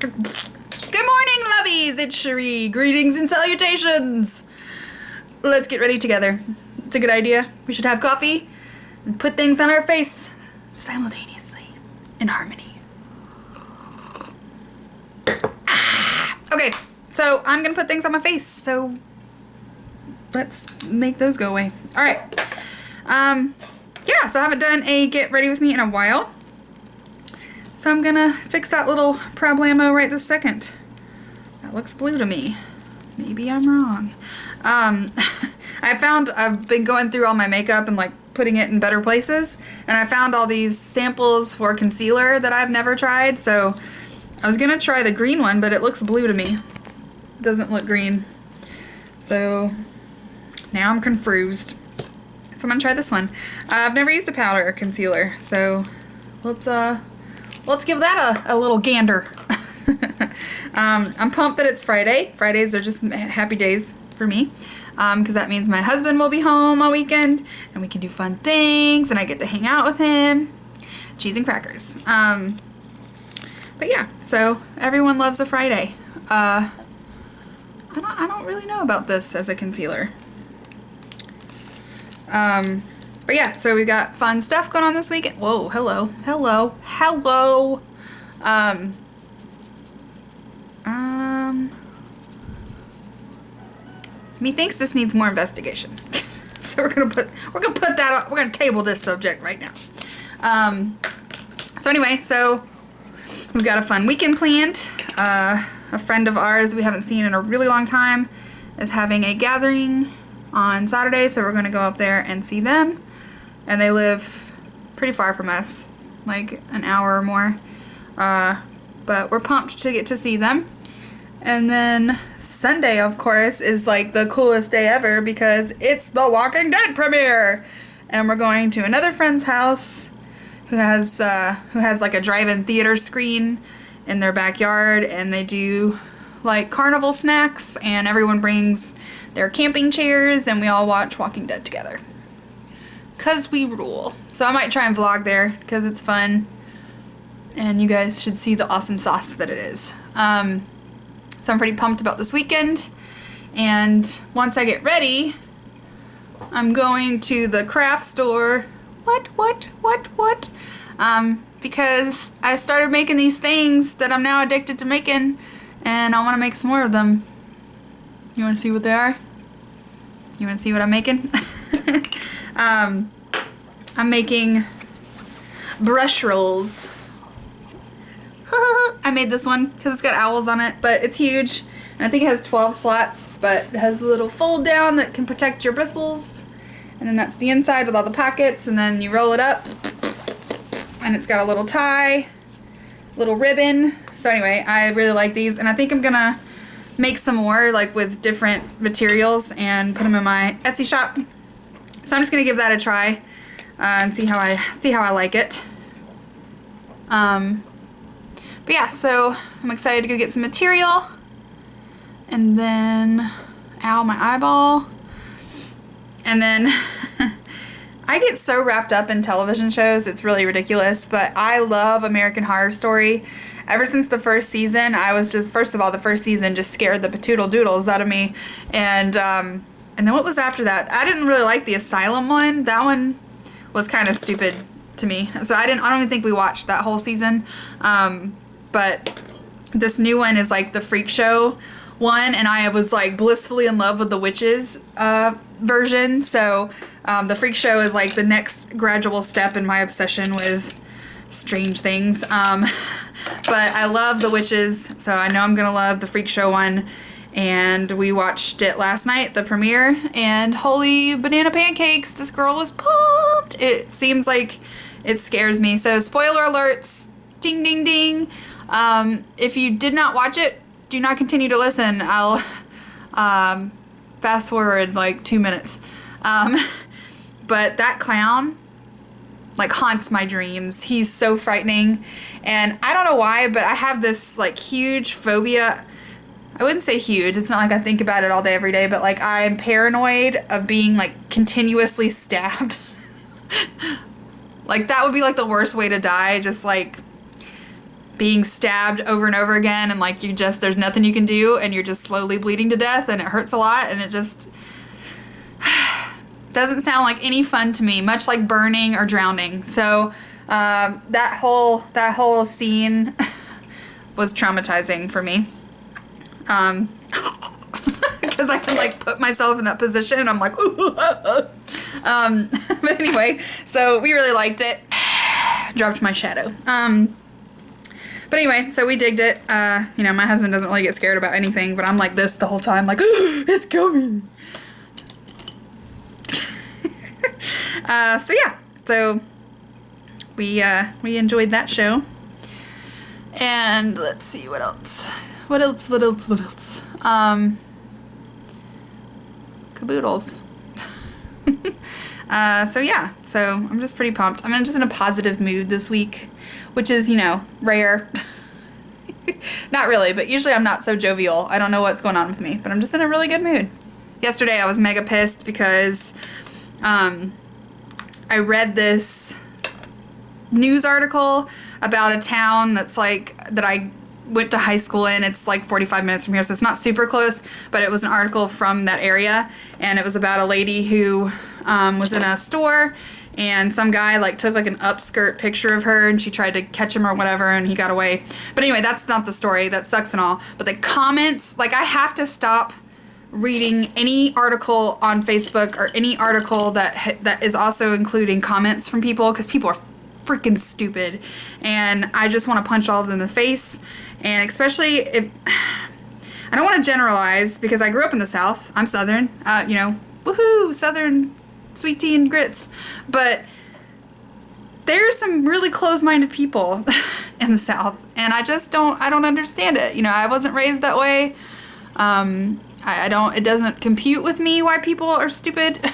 morning, lovies! It's Cherie. Greetings and salutations! Let's get ready together. It's a good idea. We should have coffee and put things on our face simultaneously in harmony. Okay, so I'm gonna put things on my face, so let's make those go away. Alright. Yeah, so I haven't done a get ready with me in a while. So I'm gonna fix that little problemo right this second. That looks blue to me. Maybe I'm wrong. I've been going through all my makeup and like putting it in better places, and I found all these samples for concealer that I've never tried, so I was gonna try the green one, but it looks blue to me. It doesn't look green. So now I'm confused. So I'm gonna try this one. I've never used a powder or concealer, so let's give that a little gander. I'm pumped that it's Friday. Fridays are just happy days for me, because that means my husband will be home all weekend and we can do fun things and I get to hang out with him. Cheese and crackers. But yeah, so everyone loves a Friday. I don't really know about this as a concealer. But yeah, so we got fun stuff going on this weekend. Whoa, hello. Methinks this needs more investigation. So we're gonna put that on, we're gonna table this subject right now. So anyway, so we've got a fun weekend planned. A friend of ours we haven't seen in a really long time is having a gathering on Saturday, so we're gonna go up there and see them. And they live pretty far from us, like an hour or more. But we're pumped to get to see them. And then Sunday, of course, is like the coolest day ever because it's the Walking Dead premiere. And we're going to another friend's house who has like a drive-in theater screen in their backyard, and they do like carnival snacks, and everyone brings their camping chairs and we all watch Walking Dead together. 'Cause we rule. So I might try and vlog there because it's fun. And you guys should see the awesome sauce that it is. So I'm pretty pumped about this weekend. And once I get ready, I'm going to the craft store. What? Because I started making these things that I'm now addicted to making, and I want to make some more of them. You want to see what they are? You want to see what I'm making? I'm making brush rolls. I made this one because it's got owls on it, but it's huge. And I think it has 12 slots, but it has a little fold down that can protect your bristles. And then that's the inside with all the pockets, and then you roll it up. And it's got a little tie, little ribbon. So anyway, I really like these, and I think I'm gonna make some more like with different materials and put them in my Etsy shop. So I'm just gonna give that a try and see how I like it. But yeah, so I'm excited to go get some material, and then ow, my eyeball. And then I get so wrapped up in television shows, it's really ridiculous, but I love American Horror Story. Ever since the first season, I was just, first of all, the first season just scared the patoodle doodles out of me. And then what was after that? I didn't really like the Asylum one. That one was kind of stupid to me. So I don't even think we watched that whole season. But this new one is like the Freak Show one, and I was like blissfully in love with the witches version. So the Freak Show is like the next gradual step in my obsession with strange things. But I love the witches, so I know I'm gonna love the Freak Show one. And we watched it last night, the premiere, and holy banana pancakes, this girl was pumped. It seems like it scares me. So spoiler alerts, ding ding ding. If you did not watch it, do not continue to listen. I'll fast forward like 2 minutes. But that clown like haunts my dreams. He's so frightening, and I don't know why, but I have this like huge phobia. I wouldn't say huge, it's not like I think about it all day every day, but like I'm paranoid of being like continuously stabbed. Like that would be like the worst way to die, just like being stabbed over and over again, and like there's nothing you can do, and you're just slowly bleeding to death, and it hurts a lot, and it just doesn't sound like any fun to me, much like burning or drowning. So that whole scene was traumatizing for me. Because I can like put myself in that position, and I'm like, ooh. But anyway, so we really liked it. Dropped my shadow. But anyway, so we digged it. You know, my husband doesn't really get scared about anything, but I'm like this the whole time, like, it's coming. So yeah, so we enjoyed that show. And let's see, what else? Caboodles. So yeah, so I'm just pretty pumped. I'm just in a positive mood this week, which is, you know, rare. Not really, but usually I'm not so jovial. I don't know what's going on with me, but I'm just in a really good mood. Yesterday I was mega pissed because I read this news article about a town that's like, that I went to high school in. It's like 45 minutes from here, so it's not super close, but it was an article from that area, and it was about a lady who was in a store, and some guy like took like an upskirt picture of her, and she tried to catch him or whatever, and he got away. But anyway, that's not the story. That sucks and all. But the comments, like, I have to stop reading any article on Facebook or any article that is also including comments from people, because people are freaking stupid, and I just want to punch all of them in the face. And especially if I don't want to generalize, because I grew up in the South. I'm Southern, you know, woohoo, Southern sweet tea and grits. But there's some really close-minded people in the South, and I don't understand it. You know, I wasn't raised that way. It doesn't compute with me why people are stupid.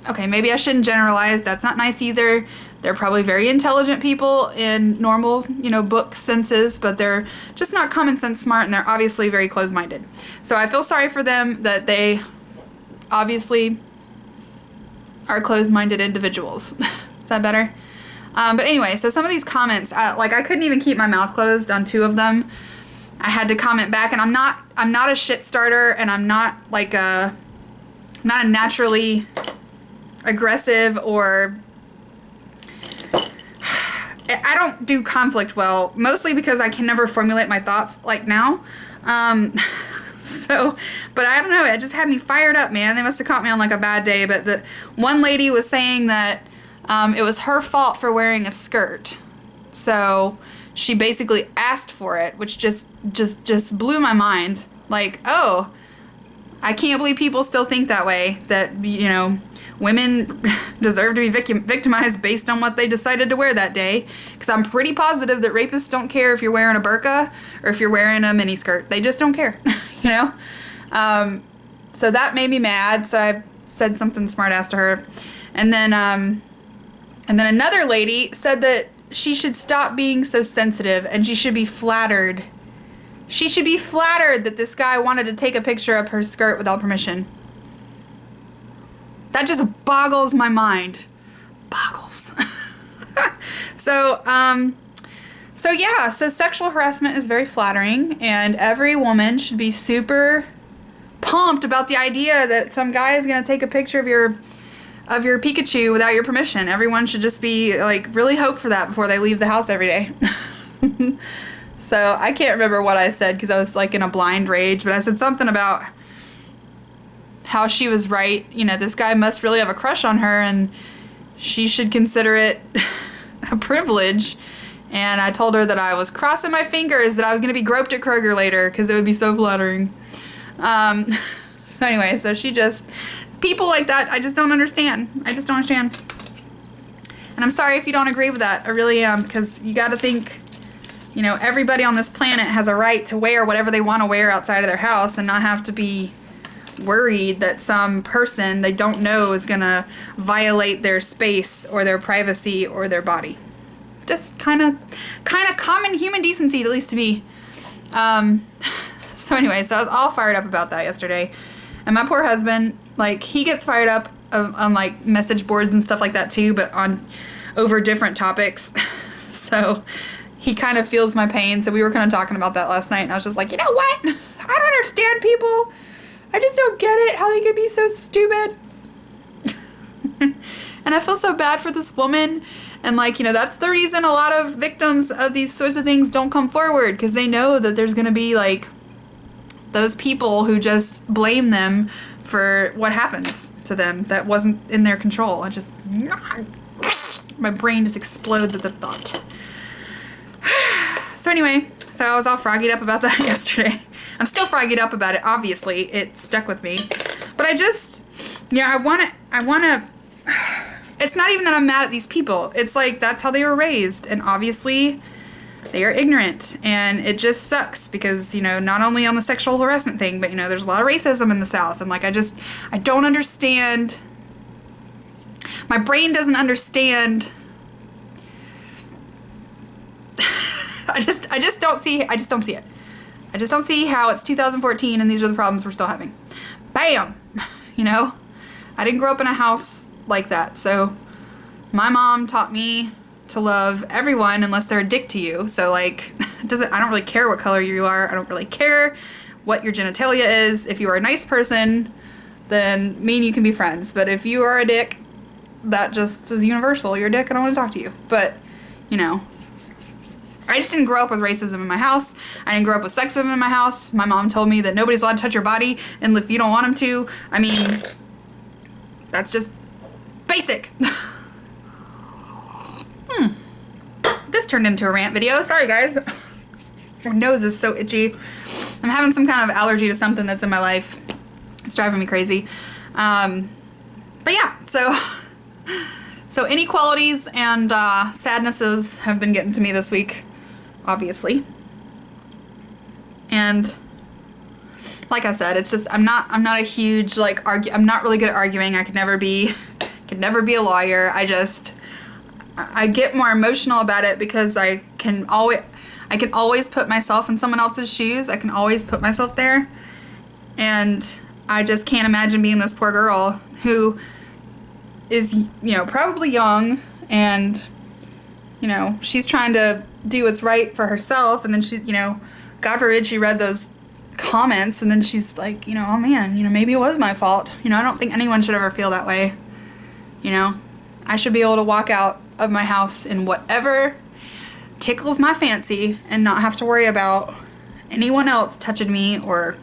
Okay, maybe I shouldn't generalize. That's not nice either. They're probably very intelligent people in normal, you know, book senses, but they're just not common sense smart, and they're obviously very close-minded. So I feel sorry for them that they obviously are close-minded individuals. Is that better? But anyway, so some of these comments, like, I couldn't even keep my mouth closed on 2 of them. I had to comment back, and I'm not a shit starter, and I'm not like not a naturally aggressive, or I don't do conflict well, mostly because I can never formulate my thoughts like now. So, but I don't know, it just had me fired up, man. They must have caught me on like a bad day. But the one lady was saying that it was her fault for wearing a skirt. So she basically asked for it, which just blew my mind. Like, oh, I can't believe people still think that way, that, you know, women deserve to be victimized based on what they decided to wear that day. Because I'm pretty positive that rapists don't care if you're wearing a burqa or if you're wearing a miniskirt. They just don't care, you know? So that made me mad, so I said something smart-ass to her. And then another lady said that she should stop being so sensitive, and she should be flattered. She should be flattered that this guy wanted to take a picture of her skirt without permission. That just boggles my mind. Boggles. So yeah, so sexual harassment is very flattering, and every woman should be super pumped about the idea that some guy is going to take a picture of your Pikachu without your permission. Everyone should just be like really hope for that before they leave the house every day. So I can't remember what I said because I was like in a blind rage, but I said something about how she was right. You know, this guy must really have a crush on her, and she should consider it a privilege. And I told her that I was crossing my fingers that I was going to be groped at Kroger later because it would be so flattering. So anyway, so she just... People like that, I just don't understand. I just don't understand. And I'm sorry if you don't agree with that. I really am, because you got to think, you know, everybody on this planet has a right to wear whatever they want to wear outside of their house and not have to be worried that some person they don't know is going to violate their space or their privacy or their body. Just kind of common human decency, at least to me. So anyway, so I was all fired up about that yesterday. And my poor husband, like, he gets fired up on like message boards and stuff like that too, but over different topics. So he kind of feels my pain. So we were kind of talking about that last night, and I was just like, you know what? I don't understand people. I just don't get it, how they could be so stupid. And I feel so bad for this woman. And like, you know, that's the reason a lot of victims of these sorts of things don't come forward, because they know that there's going to be like those people who just blame them for what happens to them that wasn't in their control. I just, my brain just explodes at the thought. So anyway, so I was all froggied up about that yesterday. I'm still froggied up about it, obviously. It stuck with me. But I just, yeah, I wanna, it's not even that I'm mad at these people. It's like, that's how they were raised. And obviously, they are ignorant. And it just sucks because, you know, not only on the sexual harassment thing, but, you know, there's a lot of racism in the South. And like, I don't understand. My brain doesn't understand. I just don't see it. I just don't see how it's 2014 and these are the problems we're still having. Bam! You know? I didn't grow up in a house like that. So my mom taught me to love everyone unless they're a dick to you. So like, I don't really care what color you are. I don't really care what your genitalia is. If you are a nice person, then me and you can be friends. But if you are a dick, that just is universal. You're a dick and I want to talk to you. But, you know, I just didn't grow up with racism in my house. I didn't grow up with sexism in my house. My mom told me that nobody's allowed to touch your body, and if you don't want them to, I mean, that's just basic. This turned into a rant video. Sorry, guys. My nose is so itchy. I'm having some kind of allergy to something that's in my life. It's driving me crazy. But yeah, so inequalities and sadnesses have been getting to me this week, obviously. And like I said, it's just I'm not a huge like I'm not really good at arguing. I could never be a lawyer. I get more emotional about it because I can always put myself in someone else's shoes. I can always put myself there. And I just can't imagine being this poor girl who is, you know, probably young, and, you know, she's trying to do what's right for herself, and then she, you know, God forbid she read those comments, and then she's like, you know, oh man, you know, maybe it was my fault. You know, I don't think anyone should ever feel that way. You know, I should be able to walk out of my house in whatever tickles my fancy and not have to worry about anyone else touching me or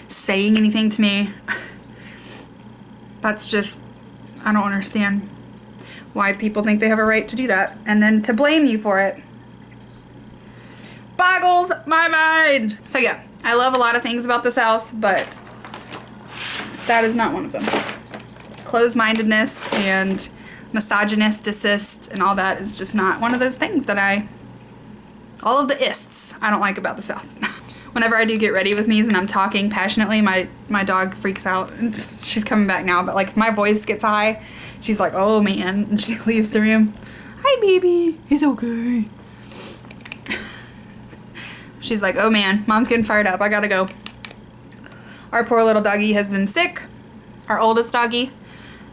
saying anything to me. That's just, I don't understand why people think they have a right to do that, and then to blame you for it boggles my mind. So yeah, I love a lot of things about the South, but that is not one of them. Closed-mindedness and misogynisticist and all that is just not one of those things that all of the ists I don't like about the South. Whenever I do get ready with me and I'm talking passionately, my dog freaks out, and she's coming back now, but like if my voice gets high, she's like, oh man, and she leaves the room. Hi baby, it's okay. She's like, oh man, mom's getting fired up, I gotta go. Our poor little doggy has been sick, our oldest doggy.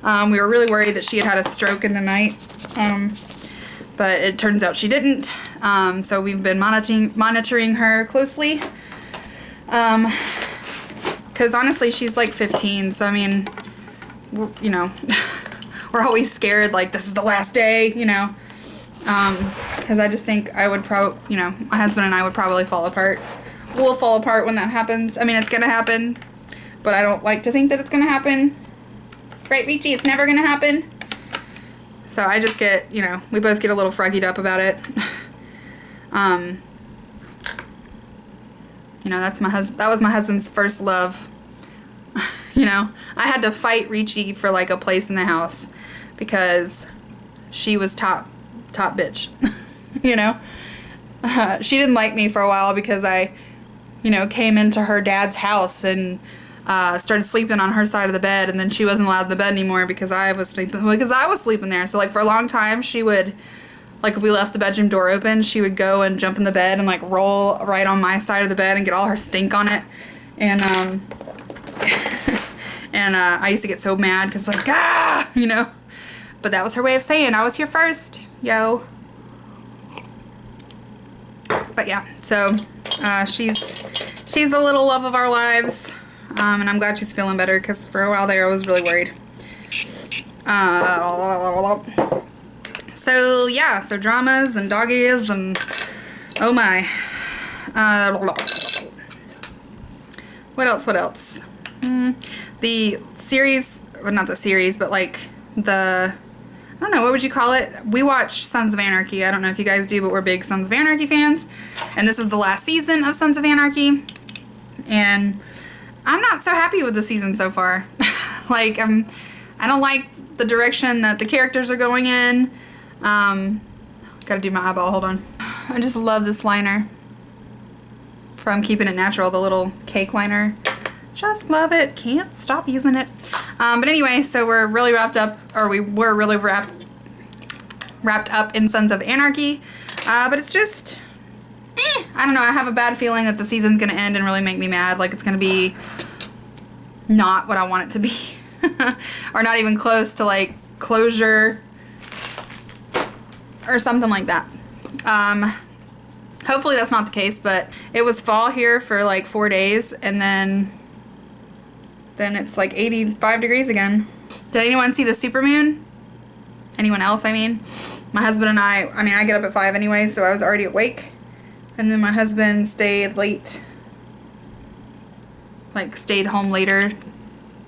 We were really worried that she had a stroke in the night, but it turns out she didn't. So we've been monitoring her closely. Because honestly, she's like 15, so I mean, you know, we're always scared, like, this is the last day, you know, because I just think I would you know, my husband and I would probably fall apart. We'll fall apart when that happens. I mean, it's gonna happen, but I don't like to think that it's gonna happen. Right, Richie? It's never gonna happen. So I just get, you know, we both get a little froggied up about it. You know, that was my husband's first love. You know, I had to fight Richie for like a place in the house because she was top bitch. You know, she didn't like me for a while because I, you know, came into her dad's house and started sleeping on her side of the bed, and then she wasn't allowed in the bed anymore because I was sleeping there. So like for a long time she would, like if we left the bedroom door open, she would go and jump in the bed and like roll right on my side of the bed and get all her stink on it. And I used to get so mad because like, you know, but that was her way of saying I was here first, yo. But yeah, so she's the little love of our lives, and I'm glad she's feeling better, because for a while there I was really worried. So yeah, so dramas and doggies and oh my. What else? The series, well, not the series, but like I don't know, what would you call it? We watch Sons of Anarchy. I don't know if you guys do, but we're big Sons of Anarchy fans. And this is the last season of Sons of Anarchy. And I'm not so happy with the season so far. Like, I don't like the direction that the characters are going in. Gotta do my eyeball, hold on. I just love this liner from Keeping It Natural, the little cake liner. Just love it. Can't stop using it. But anyway, so we're really wrapped up, or we were really wrapped up in Sons of Anarchy. But it's just, I don't know. I have a bad feeling that the season's gonna end and really make me mad. Like, it's gonna be not what I want it to be. Or not even close to like closure or something like that. Hopefully that's not the case, but it was fall here for like 4 days, and then it's like 85 degrees again. Did anyone see the supermoon? Anyone else, I mean? My husband and I get up at 5 anyway, so I was already awake. And then my husband stayed late, like stayed home later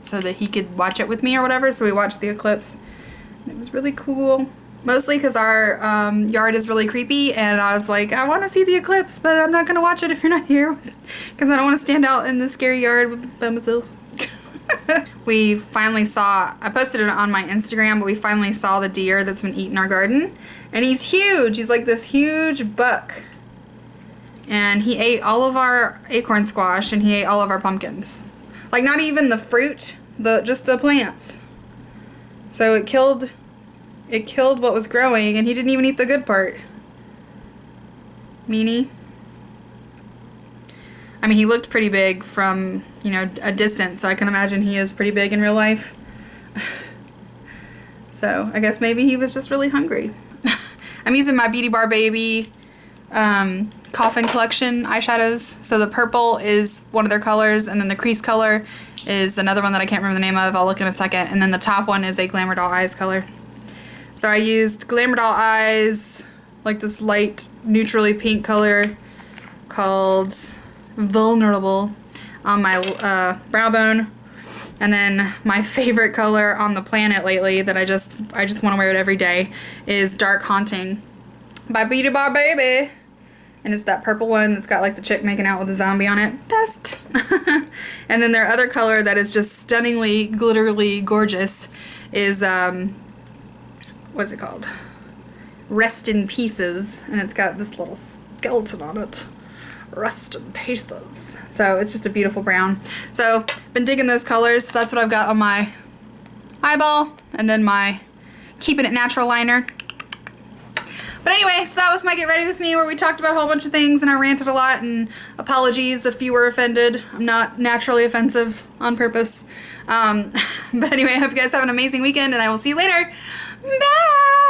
so that he could watch it with me or whatever. So we watched the eclipse. And it was really cool. Mostly because our yard is really creepy, and I was like, I want to see the eclipse, but I'm not going to watch it if you're not here, because I don't want to stand out in the scary yard by myself. We finally saw, I posted it on my Instagram, but we finally saw the deer that's been eating our garden, and he's huge. He's like this huge buck, and he ate all of our acorn squash, and he ate all of our pumpkins. Like, not even the fruit, just the plants. So it killed what was growing, and he didn't even eat the good part. Meanie. I mean, he looked pretty big from, you know, a distance, so I can imagine he is pretty big in real life. So I guess maybe he was just really hungry. I'm using my Beauty Bar Baby Coffin Collection eyeshadows. So the purple is one of their colors, and then the crease color is another one that I can't remember the name of. I'll look in a second. And then the top one is a Glamour Doll Eyes color. So I used Glamour Doll Eyes, like this light neutrally pink color called Vulnerable, on my brow bone. And then my favorite color on the planet lately that I just want to wear it every day is Dark Haunting by Beauty Bar Baby. And it's that purple one that's got like the chick making out with a zombie on it. Best. And then their other color that is just stunningly, glitterily gorgeous is what's it called? Rest in Pieces, and it's got this little skeleton on it. Rest in Pieces. So it's just a beautiful brown. So been digging those colors. So that's what I've got on my eyeball, and then my Keeping It Natural liner. But anyway, so that was my Get Ready With Me, where we talked about a whole bunch of things, and I ranted a lot, and apologies if you were offended. I'm not naturally offensive on purpose. But anyway, I hope you guys have an amazing weekend, and I will see you later. Bye!